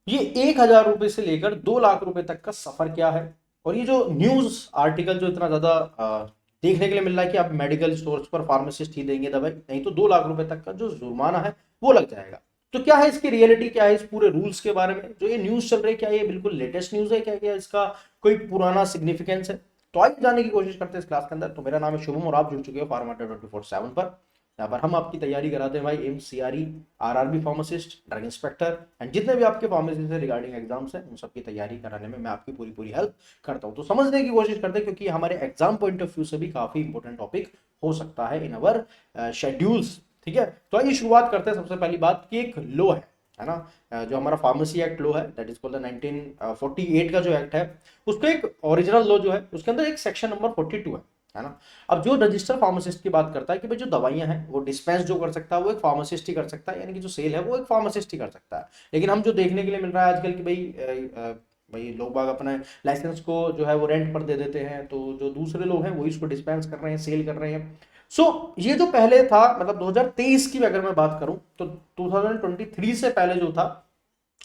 ये 1,000 रुपए से लेकर 2 लाख रुपए तक का सफर क्या है। और ये जो न्यूज आर्टिकल जो इतना ज्यादा देखने के लिए मिल रहा है कि आप मेडिकल स्टोर्स पर फार्मासिस्ट ही देंगे दवाई, नहीं तो 2 लाख रुपए तक का जो जुर्माना है वो लग जाएगा। तो क्या है इसकी रियलिटी, क्या है इस पूरे रूल्स के बारे में जो ये न्यूज चल रही है, क्या ये बिल्कुल लेटेस्ट न्यूज है, क्या इसका कोई पुराना सिग्निफिकेंस है। तो आइए जानने की कोशिश करते हैं इस क्लास के अंदर। तो मेरा नाम है शुभम और आप जुड़ चुके हो फार्माटा 24/7 पर। यहाँ पर हम आपकी तैयारी कराते हैं भाई MCRE, RRB pharmacist, drug inspector and जितने भी आपके फार्मेसी से रिगार्डिंग एग्जाम्स हैं उन सबकी तैयारी कराने में मैं आपकी पूरी पूरी हेल्प करता हूँ। तो समझने की कोशिश करते हैं क्योंकि हमारे एग्जाम पॉइंट ऑफ व्यू से भी काफी इंपॉर्टेंट टॉपिक हो सकता है इन अवर शेड्यूल्स। ठीक है, तो आइए शुरुआत करते हैं। सबसे पहली बात कि एक लो है ना, जो हमारा फार्मेसी एक्ट लो है दैट इज कॉल्ड 1948 का जो एक्ट है, उसका एक ओरिजिनल लो जो है उसके अंदर एक सेक्शन नंबर 42 है ना। अब जो रजिस्टर फार्मासिस्ट की बात करता है कि भाई जो दवाइयां हैं वो डिस्पेंस जो कर सकता है वो एक फार्मासिस्ट ही कर सकता है, यानी कि जो सेल है वो एक फार्मासिस्ट ही कर सकता है। लेकिन हम जो देखने के लिए मिल रहा है आजकल कि भाई लोग बाग अपने लाइसेंस को जो है वो रेंट पर दे देते हैं, तो जो दूसरे लोग हैं वही इसको डिस्पेंस कर रहे हैं, सेल कर रहे हैं। ये जो पहले था, मतलब 2023 की अगर मैं बात करूं तो 2023 से पहले जो था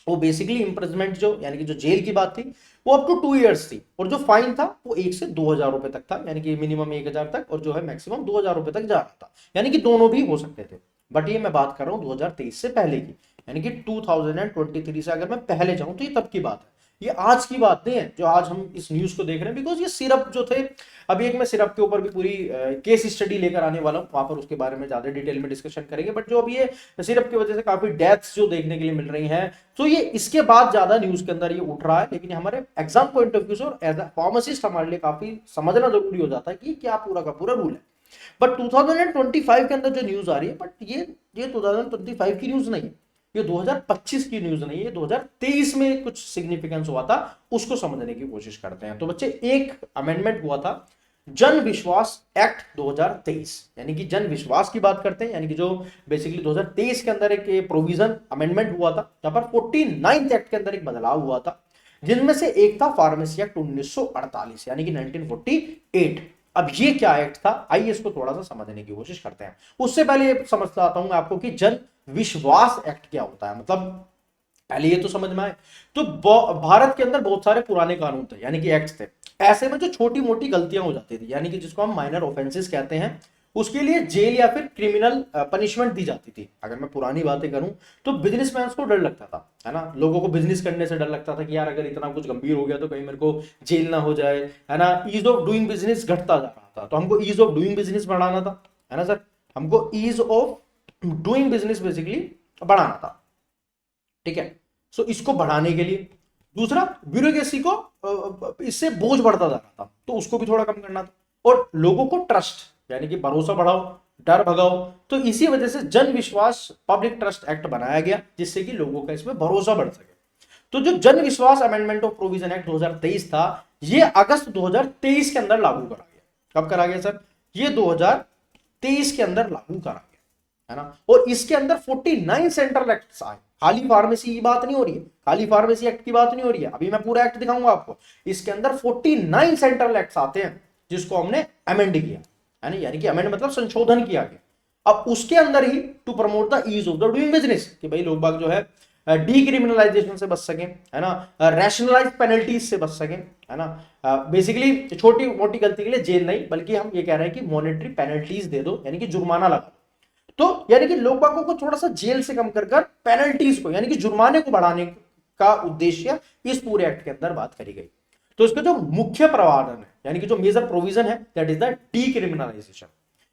वो बेसिकली इम्प्रिजमेंट जो यानी कि जो जेल की बात थी वो अप टू 2 इयर्स थी, और जो फाइन था वो 1 से 2 हजार रुपए तक था, यानी कि मिनिमम 1 हजार तक और जो है मैक्सिमम 2 हजार रुपए तक जा रहा था, यानी कि दोनों भी हो सकते थे। बट ये मैं बात कर रहा हूँ 2023 से पहले की, यानी कि 2023 से अगर मैं पहले जाऊं तो ये तब की बात है, ये आज की बात नहीं है जो आज हम इस न्यूज को देख रहे हैं। बिकॉज ये सिरप जो थे, अभी एक मैं सिरप के ऊपर भी पूरी केस स्टडी लेकर आने वाला हूँ, वहां पर उसके बारे में ज्यादा डिटेल में डिस्कशन करेंगे। बट जो अभी ये सिरप की वजह से काफी डेथ्स जो देखने के लिए मिल रही हैं, तो ये इसके बाद ज्यादा न्यूज के अंदर ये उठ रहा है। लेकिन हमारे एग्जाम पॉइंट ऑफ व्यू से और एज अ फार्मासिस्ट हमारे लिए काफी समझना जरूरी हो जाता है कि क्या पूरा का पूरा रूल है। बट 2025 के अंदर जो न्यूज आ रही है, बट ये 2025 की न्यूज नहीं है, ये 2025 की न्यूज नहीं है, ये 2023 में कुछ सिग्निफिकेंस हुआ था, उसको समझने की कोशिश करते हैं। तो बच्चे एक अमेंडमेंट हुआ था जन विश्वास एक्ट 2023, यानी कि जन विश्वास की बात करते हैं, यानी कि जो बेसिकली 2023 के अंदर एक प्रोविजन अमेंडमेंट हुआ था, जहां पर 49th एक्ट के अंदर एक बदलाव हुआ था, जिनमें से एक था फार्मेसी एक्ट 1948 यानी कि 1948। अब ये क्या एक्ट था, आइए इसको थोड़ा सा समझने की कोशिश करते हैं। उससे पहले ये समझता आता हूं मैं आपको कि जन विश्वास एक्ट क्या होता है, मतलब पहले ये तो समझ में आए। तो भारत के अंदर बहुत सारे पुराने कानून थे, यानी कि एक्ट थे, ऐसे में जो छोटी मोटी गलतियां हो जाती थी, यानी कि जिसको हम माइनर ऑफेंसेस कहते हैं, उसके लिए जेल या फिर क्रिमिनल पनिशमेंट दी जाती थी। अगर मैं पुरानी बातें करूं तो बिजनेसमैन को डर लगता था, है ना, लोगों को बिजनेस करने से डर लगता था कि यार अगर इतना कुछ गंभीर हो गया तो कहीं मेरे को जेल ना हो जाए, है ना। ईज ऑफ डूइंग बिजनेस घटता जा रहा था, तो हमको ईज ऑफ डूइंग बिजनेस बढ़ाना था, है ना सर, हमको ease of doing business basically बढ़ाना था। ठीक है, सो इसको बढ़ाने के लिए, दूसरा ब्यूरोक्रेसी को इससे बोझ बढ़ता जा रहा था, तो उसको भी थोड़ा कम करना था, और लोगों को ट्रस्ट यानी कि भरोसा बढ़ाओ, डर भगाओ। तो इसी वजह से जन विश्वास पब्लिक ट्रस्ट एक्ट बनाया गया, जिससे कि लोगों का इसमें भरोसा बढ़ सके। तो जो जन Vishwas amendment of provision act 2023 था, ये अगस्त 2023 के अंदर लागू करा गया। कब करा गया सर, ये 2023 के अंदर लागू करा गया, है ना। और इसके अंदर 49 सेंट्रल एक्ट्स आए, खाली फार्मेसी की बात नहीं हो रही है, खाली फार्मेसी एक्ट की बात नहीं हो रही है, अभी मैं पूरा एक्ट दिखाऊंगा आपको। इसके अंदर 49 सेंट्रल एक्ट्स आते हैं जिसको हमने अमेंड किया, है ना, यानी कि अमेंड मतलब संशोधन किया गया। अब उसके अंदर ही to promote the ease of the doing business, कि भाई लोग बाग जो है डीक्रिमिनलाइजेशन से बच सके, है ना, रैशनलाइज पेनल्टीज से बच सके, है ना। बेसिकली छोटी मोटी गलती के लिए जेल नहीं, बल्कि हम ये कह रहे हैं कि मॉनेटरी पेनल्टीज दे दो, यानी कि जुर्माना लगा दो। तो यानी कि लोग बागों को थोड़ा सा जेल से कम कर कर पेनल्टीज को यानी कि जुर्माने को बढ़ाने का उद्देश्य इस पूरे एक्ट के अंदर बात करी गई। तो इसका जो मुख्य प्रावधान है यानी कि जो मेजर प्रोविजन है दैट इज द डीक्रिमिनलाइजेशन,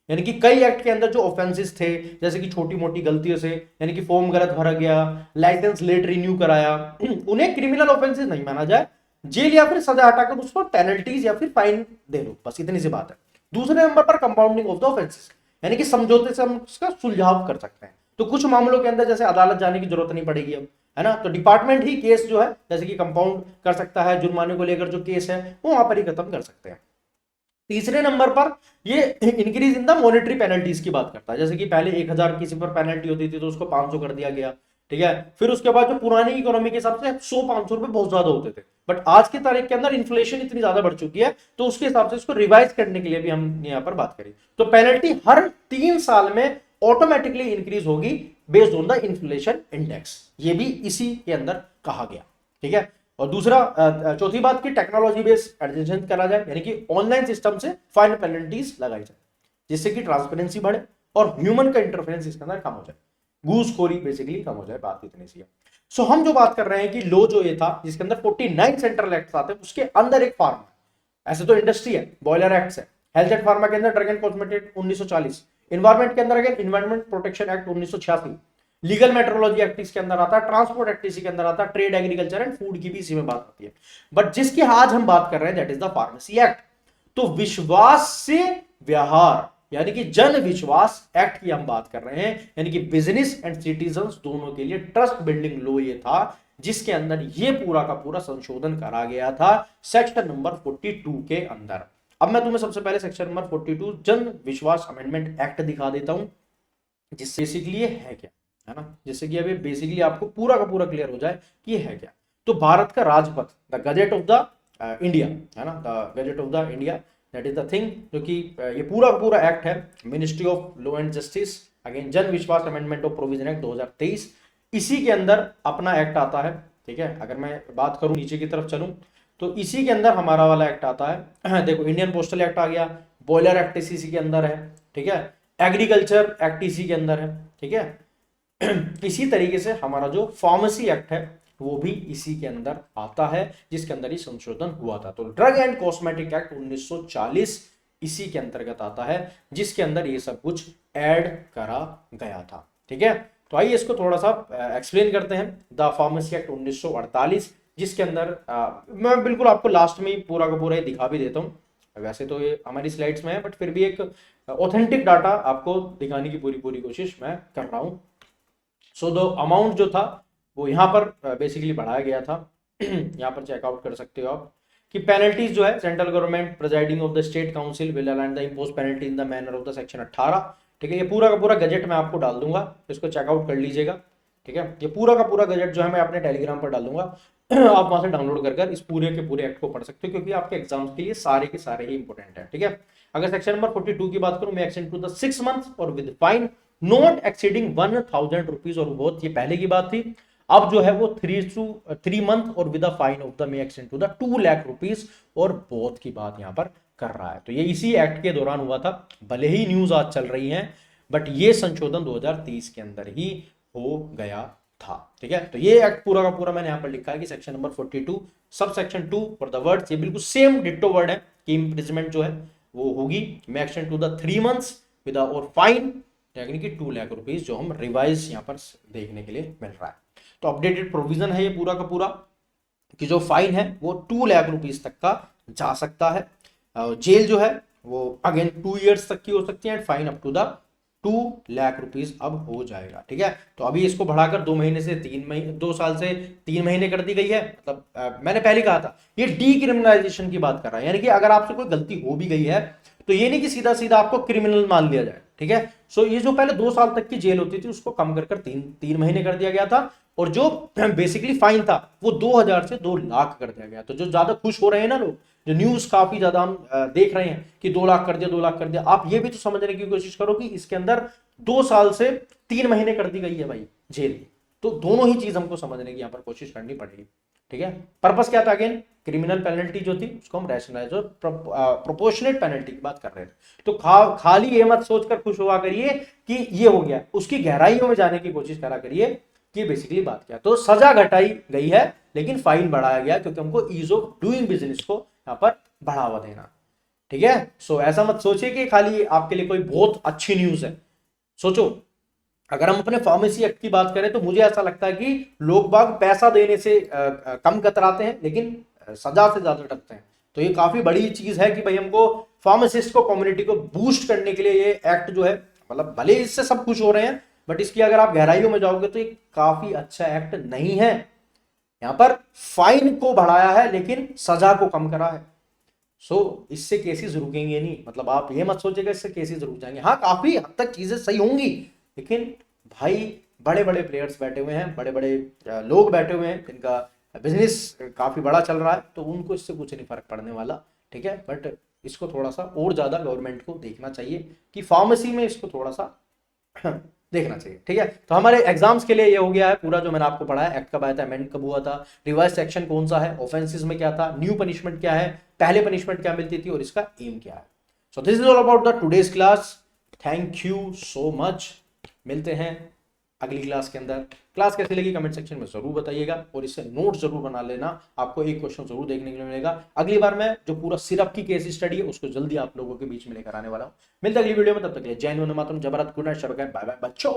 यानी कि कई एक्ट के अंदर जो ऑफेंसेस थे, जैसे कि छोटी मोटी गलतियों से, यानी कि फॉर्म गलत भरा गया, लाइसेंस लेट रिन्यू कराया, उन्हें क्रिमिनल ऑफेंसेस नहीं माना जाए, जेल या फिर सजा हटाकर उस पर पेनल्टीज या फिर फाइन दे दो, बस इतनी सी बात है। दूसरे नंबर पर कंपाउंडिंग ऑफ द ऑफेंसेस, यानी कि समझौते से हम उसका सुलझाव कर सकते हैं। तो कुछ मामलों के अंदर जैसे अदालत जाने की जरूरत नहीं पड़ेगी अब, है ना, तो डिपार्टमेंट ही केस जो है जैसे कि कंपाउंड कर सकता है, जुर्माने को लेकर जो केस है वो वहां पर ही खत्म कर सकते हैं। तीसरे नंबर पर ये increase in the monetary penalties की बात करता है, जैसे कि पहले 1,000 किसी पर पेनल्टी होती थी तो उसको 500 कर दिया गया। ठीक है, फिर उसके बाद जो पुरानी इकोनॉमी के हिसाब से 100-500 रुपए बहुत ज्यादा होते थे, बट आज की तारीख के अंदर इन्फ्लेशन इतनी ज्यादा बढ़ चुकी है, तो उसके हिसाब से इसको रिवाइज करने के लिए भी हम यहाँ पर बात करें तो पेनल्टी हर 3 साल में ऑटोमेटिकली इंक्रीज होगी based on the inflation index, ये भी इसी के अंदर कहा गया, ठीक है। और दूसरा चौथी बात की टेक्नोलॉजी बेस्ड एडजस्टमेंट करा जाए, यानी कि ऑनलाइन सिस्टम से फाइन पेनल्टीज लगाई जाए जिससे कि ट्रांसपेरेंसी बढ़े और ह्यूमन का इंटरफेरेंस इसके अंदर कम हो जाए, घूसखोरी बेसिकली कम हो जाए, बात इतनी सी है। सो हम जो बात कर रहे हैं कि लो जो ये था जिसके अंदर 49 सेंट्रल एक्ट आते हैं, उसके अंदर एक फार्मा, ऐसे तो इंडस्ट्री है, बॉयलर एक्ट है, हेल्थ एंड फार्मा के अंदर ड्रग एंड कॉस्मेटिक 1940, इन्वायरमेंट के अंदर again environment protection act 1986, legal metrology act इसके अंदर आता है, ट्रांसपोर्ट एक्ट इसी के अंदर आता है, ट्रेड एग्रीकल्चर एंड फूड की भी इसी में बात होती है। बट जिसकी आज हम बात कर रहे हैं that is the pharmacy act. तो विश्वास से व्यवहार यानी कि जन विश्वास एक्ट की हम बात कर रहे हैं, यानी कि बिजनेस एंड सिटीजंस दोनों के लिए ट्रस्ट बिल्डिंग लो ये था, जिसके अंदर ये पूरा का पूरा संशोधन करा गया था सेक्शन नंबर 42 के अंदर। अब मैं तुम्हें सबसे पहले सेक्शन नंबर 42 जन विश्वास अमेंडमेंट एक्ट दिखा देता हूं, जिससे बेसिकली है क्या, है ना, जिससे कि अभी बेसिकली आपको पूरा का पूरा क्लियर हो जाए कि ये है क्या। तो भारत का राजपथ, the gazette of the India, है ना, the gazette of the India, that is the thing, जो कि ये पूरा पूरा एक्ट है ministry of law and justice, again Jan Vishwas amendment of provision act 2023, इसी के अंदर अपना एक्ट आता है, ठीक है। अगर मैं बात करूं नीचे की तरफ चलूं तो इसी के अंदर हमारा वाला एक्ट आता है, देखो इंडियन पोस्टल एक्ट आ गया, बॉयलर एक्ट इसी के अंदर है, ठीक है, एग्रीकल्चर एक्ट इसी के अंदर है, ठीक है। इसी तरीके से हमारा जो फार्मेसी एक्ट है वो भी इसी के अंदर आता है, जिसके अंदर ही संशोधन हुआ था। तो ड्रग एंड कॉस्मेटिक एक्ट 1940 इसी के अंतर्गत आता है, जिसके अंदर ये सब कुछ ऐड करा गया था, ठीक है। तो आइए इसको थोड़ा सा एक्सप्लेन करते हैं। द फार्मेसी एक्ट 1948, जिसके अंदर मैं बिल्कुल आपको लास्ट में पूरा का पूरा दिखा भी देता हूँ, वैसे तो ये हमारी स्लाइड्स में है बट फिर भी एक ऑथेंटिक डाटा आपको दिखाने की पूरी पूरी कोशिश मैं कर रहा हूँ। सो द अमाउंट जो था वो यहाँ पर बेसिकली बढ़ाया गया था। यहाँ पर चेकआउट कर सकते हो आप कि पेनल्टीज जो है, central government presiding of the state council will align the impose penalty in the manner of the section 18, ठीक है। ये पूरा का पूरा गजेट मैं आपको डाल दूंगा, इसको चेकआउट कर लीजिएगा, ठीक है। ये पूरा का पूरा गजेट जो है मैं अपने टेलीग्राम पर डाल दूंगा, आप वहां से डाउनलोड कर इस पूरे के पूरे एक्ट को पढ़ सकते हो, क्योंकि आपके एग्जाम्स के लिए सारे के सारे ही इंपॉर्टेंट है, ठीक है। अगर सेक्शन नंबर 42 की बात करूं, मैं एक्सटेंड टू द 6 मंथ्स और with fine not exceeding 1000 rupees, और बहुत ये पहले की बात थी, अब जो है वो 3 मंथ और with fine of the may extend to the 2 lakh rupees, और बहुत की बात यहाँ पर कर रहा है। तो ये इसी एक्ट के दौरान हुआ था, भले ही न्यूज आज चल रही है बट ये संशोधन 2023 के अंदर ही हो गया था, ठीक है। तो ये एक्ट पूरा का पूरा मैंने यहाँ पर लिखा है कि section number 42 sub section 2 for the words, ये बिल्कुल सेम डिट्टो वर्ड है कि इम्प्रिजमेंट जो है वो होगी may extend to the 3 months with और फाइन यानी कि 2 लाख रुपीज, जो हम रिवाइज यहाँ पर देखने के लिए मिल रहा है। तो अपडेटेड प्रोविजन है ये पूरा का पूरा कि जो फाइन है वो 2 लाख रुपीज तक का जा सकता है, जेल जो है वो अगेन 2 इयर्स तक की हो सकती है, and fine up to the 2 lakh rupees अब हो जाएगा, ठीक है। तो अभी इसको बढ़ाकर 2 महीने से 3 महीने, 2 साल से 3 महीने कर दी गई है। मतलब मैंने पहले कहा था ये डीक्रिमिनलाइजेशन की बात कर रहा है, यानी कि अगर आपसे कोई गलती हो भी गई है तो ये नहीं कि सीधा सीधा आपको क्रिमिनल मान लिया जाए, ठीक है। सो ये जो पहले 2 साल तक की जेल होती थी उसको कम कर 3 महीने कर दिया गया था, और जो बेसिकली फाइन था वो 2000 से 2 लाख कर दिया गया। तो जो ज्यादा खुश हो रहे हैं ना लोग, जो न्यूज काफी ज्यादा हम देख रहे हैं कि 2 लाख कर दिया, 2 लाख कर दिया, आप ये भी तो समझने की कोशिश करो कि इसके अंदर 2 साल से 3 महीने कर दी गई है भाई जेल। तो दोनों ही चीज हमको समझने की यहाँ पर कोशिश करनी पड़ेगी, ठीक है। पर्पस क्या था, अगेन क्रिमिनल पेनल्टी जो थी उसको हम रैशनलाइज और प्रोपोर्शनेट पेनल्टी की बात कर रहे थे। तो खाली ये मत सोचकर खुश हुआ करिए कि ये हो गया, उसकी गहराइयों में जाने की कोशिश करा करिए कि बेसिकली बात क्या। तो सजा घटाई गई है लेकिन फाइन बढ़ाया गया, क्योंकि हमको ईज ऑफ डूइंग बिजनेस को यहाँ पर बढ़ावा देना, ठीक है। सो ऐसा मत सोचिए कि खाली आपके लिए कोई बहुत अच्छी न्यूज है। सोचो अगर हम अपने फार्मेसी एक्ट की बात करें तो मुझे ऐसा लगता है कि लोग बाग पैसा देने से कम कतराते हैं लेकिन सजा से ज्यादा डरते हैं। तो ये काफी बड़ी चीज है कि भाई हमको फार्मासिस्ट को, कम्युनिटी को बूस्ट करने के लिए ये एक्ट जो है, मतलब भले इससे सब कुछ हो रहे हैं बट इसकी अगर आप गहराइयों में जाओगे तो ये काफी अच्छा एक्ट नहीं है। यहाँ पर फाइन को बढ़ाया है लेकिन सजा को कम करा है। इससे केसेस रुकेंगे नहीं, मतलब आप ये मत सोचिएगा इससे केसेस रुक जाएंगे। हाँ, काफी हद तक चीजें सही होंगी, लेकिन भाई बड़े बड़े प्लेयर्स बैठे हुए हैं, बड़े बड़े लोग बैठे हुए हैं जिनका बिजनेस काफी बड़ा चल रहा है, तो उनको इससे कुछ नहीं फर्क पड़ने वाला, ठीक है। बट इसको थोड़ा सा और ज्यादा गवर्नमेंट को देखना चाहिए कि फार्मेसी में इसको थोड़ा सा देखना चाहिए। ठीक है, तो हमारे एग्जाम्स के लिए ये हो गया है पूरा जो मैंने आपको पढ़ाया। एक्ट कब आया था, अमेंड कब हुआ था, रिवाइज सेक्शन कौन सा है, ऑफेंसेस में क्या था, न्यू पनिशमेंट क्या है, पहले पनिशमेंट क्या मिलती थी और इसका एम क्या है। So this is all about the today's class. Thank you so much. मिलते हैं अगली क्लास के अंदर। क्लास कैसी लगी कमेंट सेक्शन में जरूर बताइएगा और इससे नोट जरूर बना लेना, आपको एक क्वेश्चन जरूर देखने के लिए मिलेगा। अगली बार मैं जो पूरा सिरप की केस स्टडी है उसको जल्दी आप लोगों के बीच में लेकर आने वाला हूं। मिलते अगली वीडियो में, तब तक के लिए जय हिंद, वंदे मातरम, जय Bharat, good night, bye bye बच्चों।